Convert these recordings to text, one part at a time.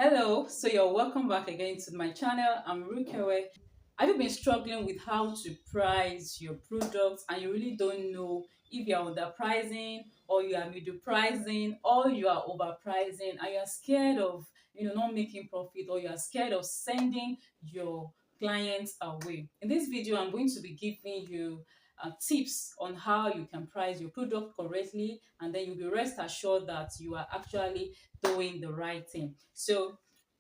Hello, so you're welcome back again to my channel. I'm Rukewe. Have you been struggling with how to price your products and you really don't know if you're underpricing or you are middle pricing or you are overpricing and you're scared of not making profit or you're scared of sending your clients away? In this video, I'm going to be giving you tips on how you can price your product correctly, and then you'll be rest assured that you are actually doing the right thing. So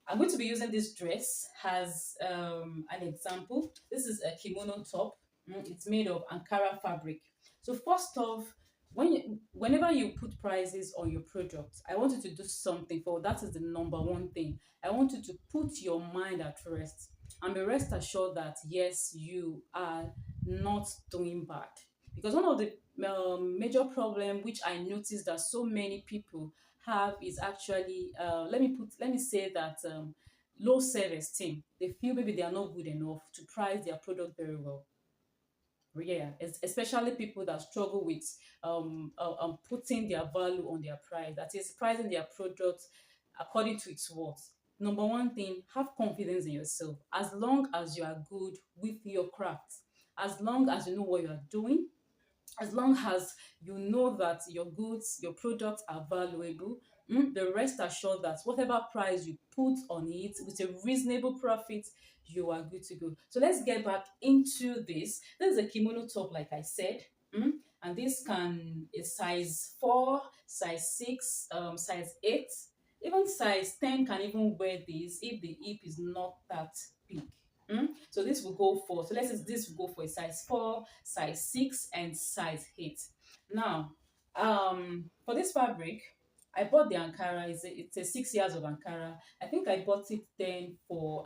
I'm going to be using this dress as an example. This is a kimono top. It's made of Ankara fabric. So first off, whenever you put prices on your product, I want you to do something for that is the number one thing. I want you to put your mind at rest and be rest assured that yes, you are not doing bad. Because one of the major problem which I noticed that so many people have is actually let me say that low self-esteem. They feel maybe they are not good enough to price their product very well. Yeah, especially people that struggle with putting their value on their price, that is pricing their product according to its worth. Number one thing, have confidence in yourself. As long as you are good with your craft, as long as you know what you are doing, as long as you know that your goods, your products are valuable, the rest assured that whatever price you put on it with a reasonable profit, you are good to go. So let's get back into this. This is a kimono top, like I said. And this can is size 4, size 6, size 8, even size 10 can even wear this if the hip is not that big. So this will go for, so let's say this will go for a size 4, size 6, and size 8. Now, for this fabric, I bought the Ankara. It's a 6 years of Ankara. I think I bought it then for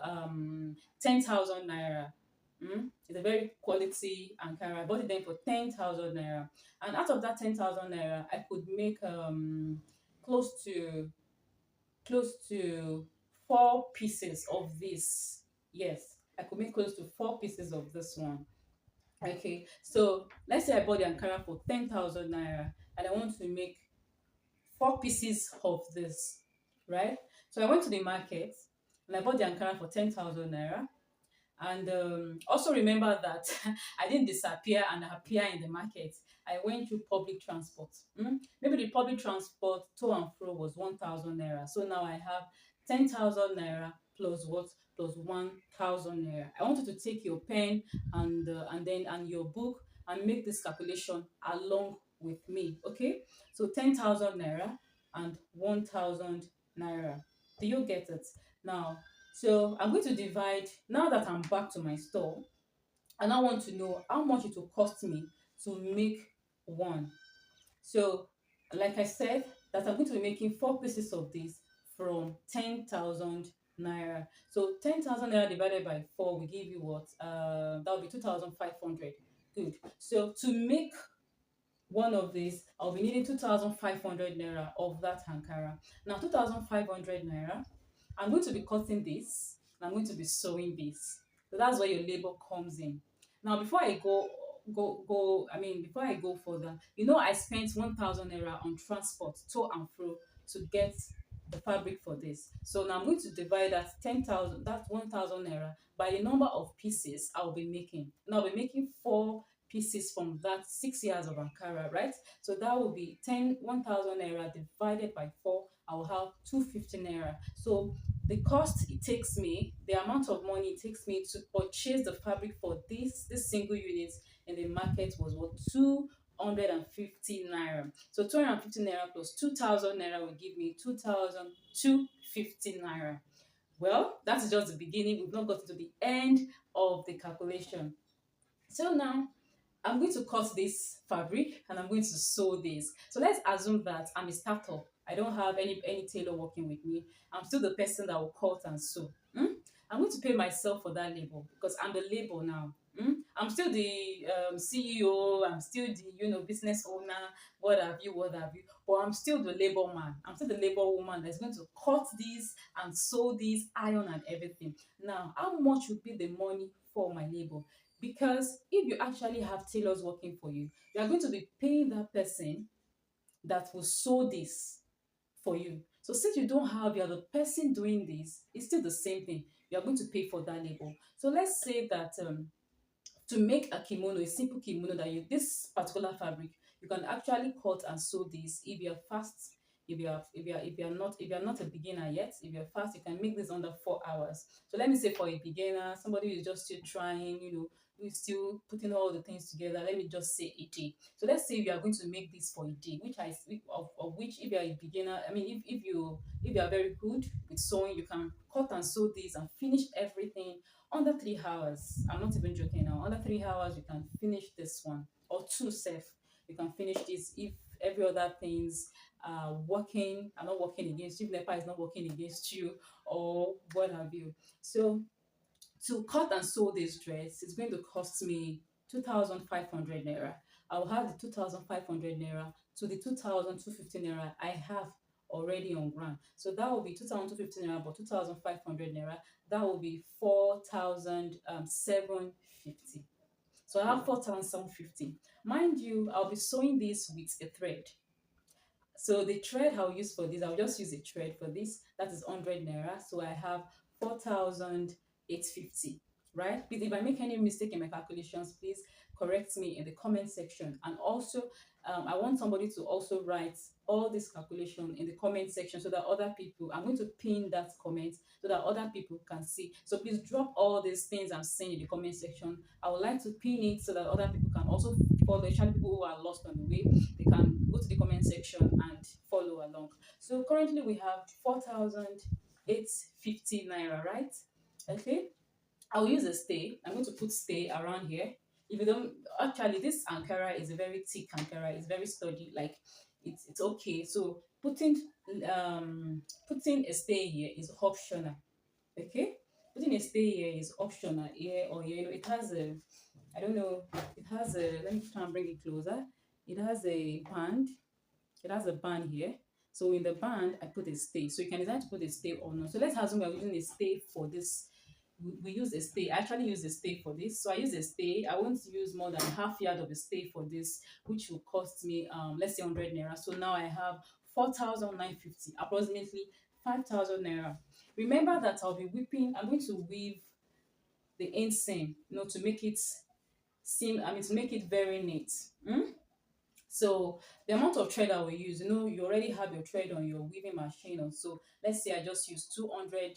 10,000 naira. It's a very quality Ankara. I bought it then for 10,000 naira. And out of that 10,000 naira, I could make close to close to 4 pieces of this. Yes, I could make close to 4 pieces of this one. Okay, so let's say I bought the Ankara for 10,000 naira and I want to make 4 pieces of this, right? So I went to the market and I bought the Ankara for 10,000 naira. And also remember that I didn't disappear and appear in the market. I went through public transport. Maybe the public transport to and fro was 1,000 naira. So now I have 10,000 naira plus what? Plus 1,000 naira. I want you to take your pen and your book and make this calculation along with me. Okay? So 10,000 naira and 1,000 naira. Do you get it? Now, so I'm going to divide, now that I'm back to my store, and I want to know how much it will cost me to make one. So, like I said, that I'm going to be making 4 pieces of this from 10,000 naira. So 10,000 naira divided by 4 will give you what? That will be 2,500. Good. So to make one of these, I'll be needing 2,500 naira of that Ankara. Now 2,500 naira, I'm going to be cutting this and I'm going to be sewing this. So that's where your labor comes in. Now before I before I go further, I spent 1,000 naira on transport to and fro to get the fabric for this. So now I'm going to divide that 10,000, that 1,000 naira by the number of pieces I'll be making. Now I'll be making 4 pieces from that 6 years of Ankara, right? So that will be 1,000 naira divided by 4. I will have 250 naira. So the cost it takes me, the amount of money it takes me to purchase the fabric for this single unit in the market was what? 250 naira. So 250 naira plus 2,000 naira will give me 2,250 naira. Well, that's just the beginning. We've not gotten to the end of the calculation. So now I'm going to cut this fabric and I'm going to sew this. So let's assume that I'm a startup. I don't have any tailor working with me. I'm still the person that will cut and sew. I'm going to pay myself for that labor because I'm the labor now. I'm still the CEO. I'm still the business owner. What have you? But I'm still the labor man. I'm still the labor woman that's going to cut this and sew this, iron and everything. Now, how much would be the money for my labor? Because if you actually have tailors working for you, you are going to be paying that person that will sew this for you. So since you don't have, you're the person doing this, it's still the same thing. You are going to pay for that labor. So let's say that to make a kimono, a simple kimono, that you this particular fabric, you can actually cut and sew this if you're fast. If you're not a beginner yet, if you're fast, you can make this under 4 hours. So let me say for a beginner, somebody who is just still trying, who is still putting all the things together. Let me just say a day. So let's say you are going to make this for a day, which I speak of which, if you are a beginner, I mean, if you are very good with sewing, you can cut and sew this and finish everything under 3 hours. I'm not even joking now. Under 3 hours, you can finish this one, or two safe. You can finish this if every other things are not working against you, if NEPA is not working against you, or what have you. So to cut and sew this dress, it's going to cost me 2,500 naira. I'll have the 2,500 naira to the 2,250 naira I have already on ground. So that will be 2,250 naira, but 2,500 naira, that will be 4,750. So I have 4,750. Mind you, I'll be sewing this with a thread. So the thread I'll use for this, I'll just use a thread for this. That is 100 naira. So I have 4,850, right? Please, if I make any mistake in my calculations, please correct me in the comment section. And also, I want somebody to also write all this calculation in the comment section so that other people, I'm going to pin that comment so that other people can see. So please drop all these things I'm saying in the comment section. I would like to pin it so that other people can also follow, especially people who are lost on the way. They can go to the comment section and follow along. So currently we have 4,850 naira, right? Okay. I'll use a stay. I'm going to put stay around here. If you don't, actually, this Ankara is a very thick Ankara. It's very sturdy. Like it's okay. So putting a stay here is optional. Okay, putting a stay here is optional here or here. It has a, I don't know. It has a. Let me try and bring it closer. It has a band. It has a band here. So in the band, I put a stay. So you can decide to put a stay or not. So let's assume we're using a stay for this. We use a stay. I actually use a stay for this. So I use a stay. I won't use more than half yard of a stay for this, which will cost me let's say 100 naira. So now I have 4,950, approximately 5,000 naira. Remember that I'll be whipping. I'm going to weave the inseam, to make it seem. I mean, to make it very neat. So the amount of thread I will use, you already have your thread on your weaving machine. Or so let's say I just use 200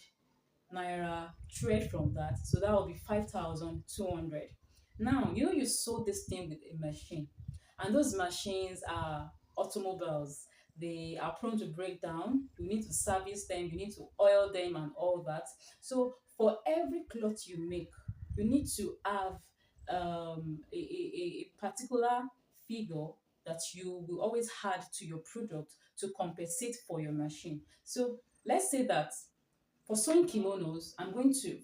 naira thread from that. So that will be 5,200. Now, you sew this thing with a machine, and those machines are automobiles. They are prone to break down. You need to service them, you need to oil them, and all that. So for every cloth you make, you need to have a particular figure that you will always add to your product to compensate for your machine. So let's say that for sewing kimonos, I'm going to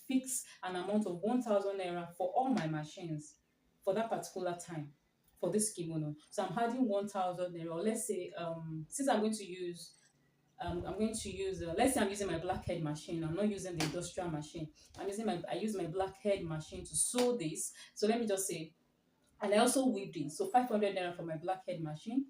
fix an amount of 1,000 naira for all my machines for that particular time for this kimono. So I'm adding 1,000 naira. Or let's say since I'm going to use let's say I'm using my blackhead machine. I'm not using the industrial machine. I use my blackhead machine to sew this. So let me just say, and I also weave this. So 500 naira for my blackhead machine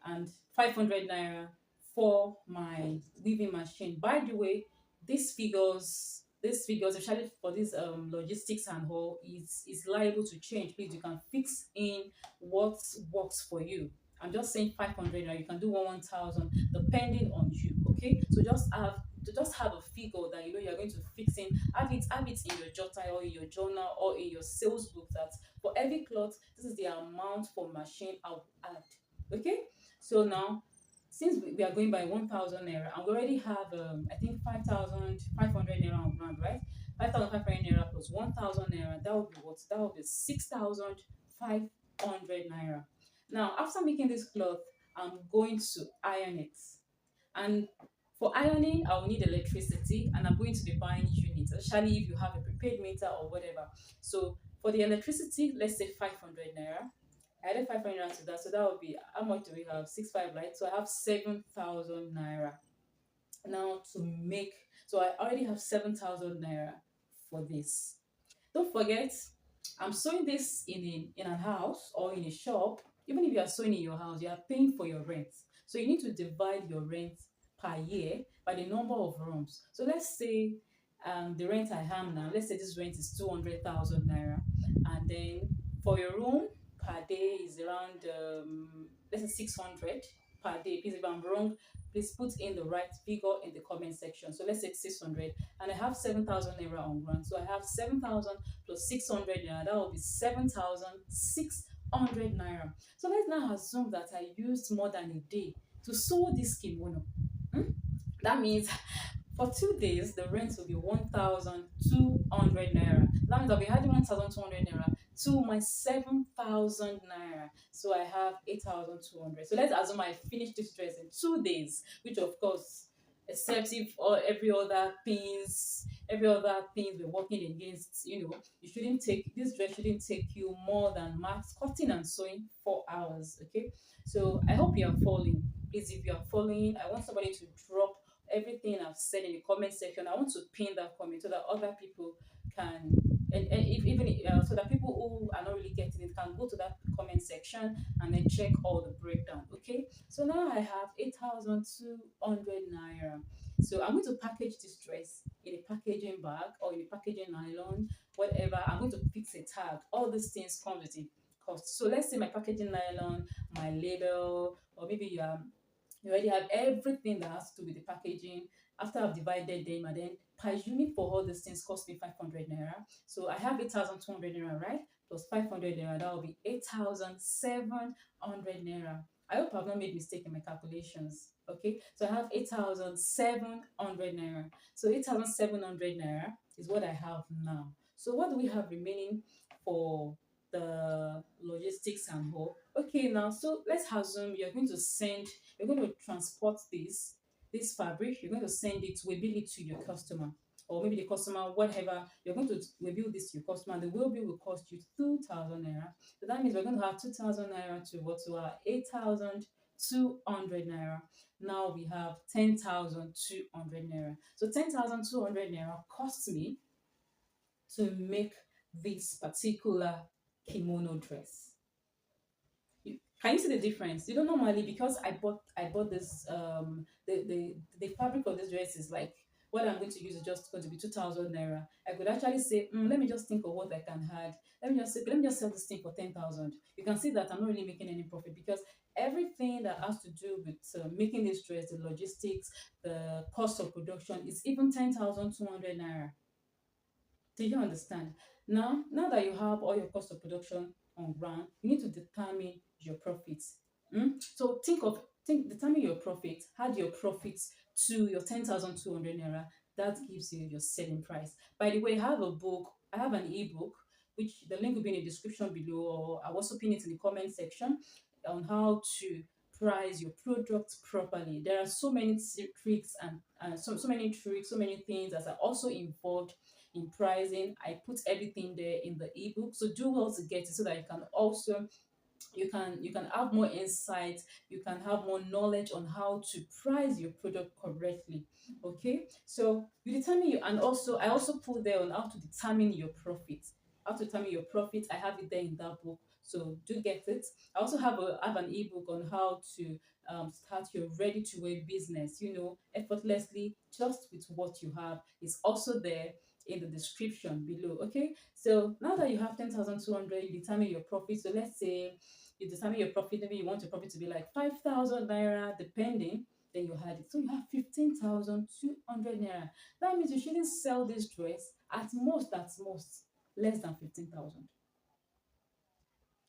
and 500 naira for my weaving machine. By the way, these figures, especially for this logistics and all, is liable to change. Please, you can fix in what works for you. I'm just saying 500 naira. You can do 1,000 depending on you. Okay, so just have a figure that you're going to fix in. Have it in your jotter or in your journal or in your sales book that for every cloth, this is the amount for machine I'll add. Okay, so now, since we are going by 1,000 naira and we already have, I think 5,500 naira on ground, right? 5,500 naira plus 1,000 naira, that would be what? That would be 6,500 naira. Now, after making this cloth, I'm going to iron it. And for ironing, I will need electricity and I'm going to be buying units, especially if you have a prepaid meter or whatever. So for the electricity, let's say 500 naira. I added 500 naira to that, so that would be, how much do we have? 6,500, right? So I have 7,000 naira now to make. So I already have 7,000 naira for this. Don't forget, I'm sewing this in a house or in a shop. Even if you are sewing in your house, you are paying for your rent. So you need to divide your rent per year by the number of rooms. So let's say the rent I have now, let's say this rent is 200,000 naira. And then for your room per day is around, let's say 600 per day. Please, if I'm wrong, please put in the right figure in the comment section. So let's say 600, and I have 7,000 naira on grant. So I have 7,000 plus 600 naira. That will be 7,600 naira. So let's now assume that I used more than a day to sew this kimono. Hmm? That means for 2 days, the rent will be 1,200 naira. That means I'll be adding 1,200 naira to my 7,000 naira. So I have 8,200. So let's assume I finished this dress in 2 days, which of course, except if all every other things we're working against, you shouldn't take this dress shouldn't take you more than max cutting and sewing 4 hours. Okay. So I hope you are following. Please, if you are following, I want somebody to drop everything I've said in the comment section. I want to pin that comment so that other people can, and if, even so that people who are not really getting it can go to that comment section and then check all the breakdown. Okay, so now I have 8,200 naira. So I'm going to package this dress in a packaging bag or in a packaging nylon, whatever. I'm going to fix a tag. All these things come with a cost. So let's say my packaging nylon, my label, or maybe you already have everything that has to do with the packaging. After I've divided them, and then per unit for all these things cost me 500 naira. So I have 8,200 naira, right? Plus 500 naira, that will be 8,700 naira. I hope I've not made mistake in my calculations. Okay, so I have 8,700 naira. So 8,700 naira is what I have now. So what do we have remaining for the logistics and all? Okay, now so let's assume you're going to transport this fabric, you're going to send it, we bill it to your customer, or maybe the customer, whatever, you're going to we bill this to your customer, and the will bill will cost you 2,000 naira. So that means we're going to have 2,000 naira to what, to our 8,200 naira. Now we have 10,200 naira. So 10,200 naira costs me to make this particular kimono dress. Can you see the difference? You don't normally, because I bought this the fabric of this dress is like, what I'm going to use is just going to be 2,000 naira. I could actually say, let me just think of what I can add. Let me just sell this thing for 10,000. You can see that I'm not really making any profit, because everything that has to do with making this dress, the logistics, the cost of production, is even 10,200 naira. Do you understand? Now that you have all your cost of production on ground, you need to determine your profits. So determine your profit, add your profits to your 10,200 naira. That gives you your selling price. By the way, I have an ebook, which the link will be in the description below, or I'll also pin it in the comment section, on how to price your product properly. There are so many tricks and so many tricks, so many things that are also involved in pricing. I put everything there in the ebook, so do well to get it so that you can have more insight, you can have more knowledge on how to price your product correctly. Okay, so you determine you and also I also put there on how to determine your profit. How to determine your profit, I have it there in that book, so do get it. I also have an ebook on how to start your ready to wear business, effortlessly, just with what you have. It's also there in the description below. Okay, so now that you have 10,200, you determine your profit. So let's say you determine your profit, maybe you want your profit to be like 5,000 naira, depending, then you had it. So you have 15,200 naira. That means you shouldn't sell this dress at most, less than 15,000.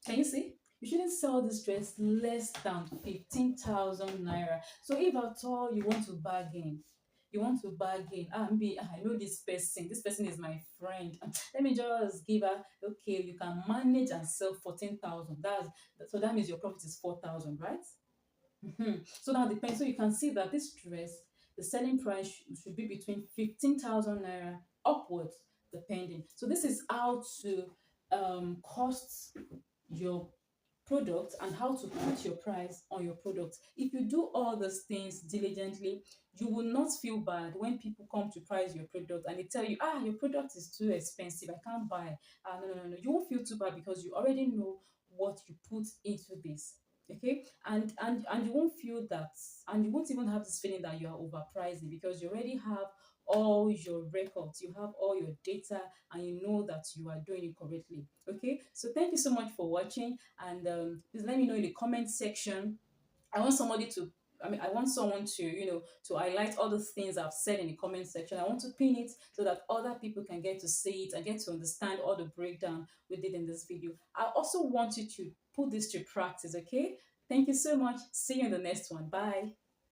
Can you see? You shouldn't sell this dress less than 15,000 naira. So if at all you want to bargain, I know this person is my friend. Let me just give her, okay, you can manage and sell 14,000. So that means your profit is 4,000, right? So now depends. So you can see that this dress, the selling price should be between 15,000 naira upwards, depending. So this is how to cost your product and how to put your price on your product. If you do all those things diligently, you will not feel bad when people come to price your product and they tell you, your product is too expensive, I can't buy. No, no, no, no. You won't feel too bad because you already know what you put into this. Okay, and you won't feel that, and you won't even have this feeling that you are overpricing, because you already have all your records, you have all your data, and you know that you are doing it correctly. Okay, so thank you so much for watching, and please let me know in the comment section. I want somebody to, I want someone to, to highlight all the things I've said in the comment section. I want to pin it so that other people can get to see it and get to understand all the breakdown we did in this video. I also want you to put this to practice, okay? Thank you so much. See you in the next one. Bye.